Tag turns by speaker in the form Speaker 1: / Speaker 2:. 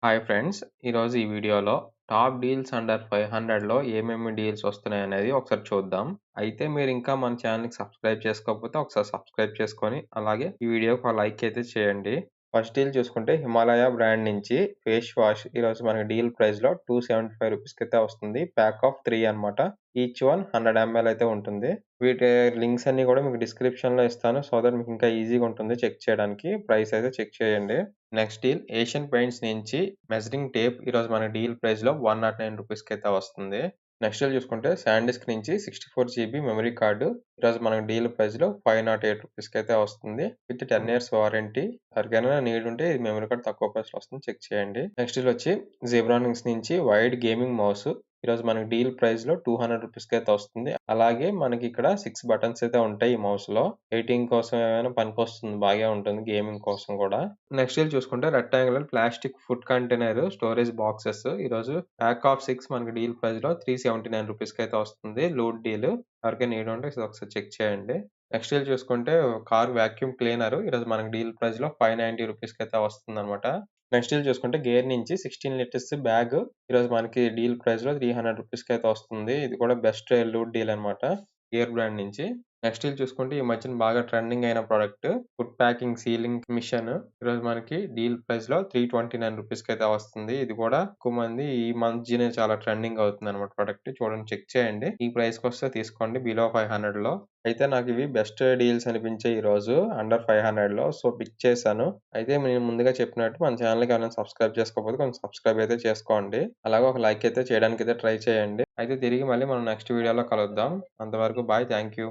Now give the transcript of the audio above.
Speaker 1: Hi friends. ఈరోజు ఈ వీడియోలో టాప్ డీల్స్ అండర్ 500లో ఏమేమి డీల్స్ వస్తున్నాయనేది ఒకసారి చూద్దాం. అయితే మీరు ఇంకా మన ఛానెల్‌కి సబ్స్క్రైబ్ చేసుకోకపోతే ఒకసారి సబ్స్క్రైబ్ చేసుకొని, అలాగే ఈ వీడియోకి ఒక లైక్ అయితే చేయండి. ఫస్ట్ డీల్ చూసుకుంటే హిమాలయ బ్రాండ్ నుంచి ఫేస్ వాష్ ఈరోజు మనకి డీల్ ప్రైస్‌లో రూ. 275 అయితే వస్తుంది. ప్యాక్ ఆఫ్ 3 అనమాట. ఈచ్ వన్ 100 ఎంఎల్ అయితే ఉంటుంది. వీటి లింక్స్ అన్నీ కూడా మీకు డిస్క్రిప్షన్‌లో ఇస్తాను. సో దట్ మీకు ఇంకా ఈజీగా ఉంటుంది చెక్ చేయడానికి. ప్రైస్ అయితే చెక్ చేయండి. నెక్స్ట్ డీల్ ఏషియన్ పెయింట్స్ నుంచి మెజరింగ్ టేప్ ఈరోజు మన డీల్ ప్రైస్‌లో రూ. 109 అయితే వస్తుంది. నెక్స్ట్ డీల్ చూసుకుంటే శాండిస్క్ నుంచి 64 జీబీ మెమరీ కార్డు ఈరోజు మనకు డీల్ ప్రైస్‌లో రూ. 508 అయితే వస్తుంది. With 10 years warranty. ఎవరికైనా నీడ్ ఉంటే ఈ మెమరీ కార్డ్ తక్కువ ప్రైస్‌లో వస్తుంది చెక్ చేయండి. నెక్స్ట్ డీల్ వచ్చి జీబ్రానిక్స్ నుంచి వైడ్ గేమింగ్ మౌస్ ఈరోజు మనకి డీల్ ప్రైస్‌లో రూ. 200 అయితే వస్తుంది. అలాగే మనకి ఇక్కడ 6 బటన్స్ అయితే ఉంటాయి ఈ మౌస్‌లో. ఎడిటింగ్ కోసం ఏమైనా పనికొస్తుంది. బాగే ఉంటుంది గేమింగ్ కోసం కూడా. నెక్స్ట్ డీల్ చూసుకుంటే rectangular plastic food container storage boxes ఈరోజు ప్యాక్ ఆఫ్ 6 మనకి డీల్ ప్రైస్‌లో రూ. 379 అయితే వస్తుంది. Loot deal. ఎవరికైనా నీడ్ ఉంటే ఇది ఒకసారి చెక్ చేయండి. నెక్స్ట్ డీల్ చూసుకుంటే కార్ వాక్యూమ్ క్లీనర్ ఈరోజు మనకి డీల్ ప్రైస్‌లో రూ. 590 అయితే వస్తుందన్నమాట. నెక్స్ట్ డీల్ చూసుకుంటే గేర్ నుంచి 16 లీటర్స్ బ్యాగ్ ఈరోజు మనకి డీల్ ప్రైస్‌లో రూ. 300 అయితే వస్తుంది. ఇది కూడా బెస్ట్ లూట్ డీల్ అనమాట. గేర్ బ్రాండ్ నుంచి. నెక్స్ట్ డీల్ చూసుకుంటే ఈ మధ్యన బాగా ట్రెండింగ్ అయిన product food packing sealing machine ఈరోజు మనకి డీల్ ప్రైస్‌లో రూ. 329 అయితే వస్తుంది. ఇది కూడా ఎక్కువ మంది ఈ మధ్యనే చాలా ట్రెండింగ్ అవుతుందన్నమాట ప్రొడక్ట్. చూడండి చెక్ చేయండి. ఈ ప్రైస్‌కొస్తే తీసుకోండి బిలో 500లో. అయితే నాకివి బెస్ట్ డీల్స్ అనిపించాయి ఈరోజు అండర్ 500లో. సో పిక్ చేశాను. అయితే నేను ముందుగా చెప్పినట్టు మన ఛానెల్‌కి ఎవరైనా సబ్స్క్రైబ్ చేసుకోకపోతే కొంచెం సబ్స్క్రైబ్ అయితే చేసుకోండి. అలాగే ఒక లైక్ అయితే చేయడానికైతే ట్రై చేయండి. అయితే తిరిగి మళ్ళీ మనం నెక్స్ట్ వీడియోలో కలుద్దాం. అంతవరకు బాయ్. Thank you.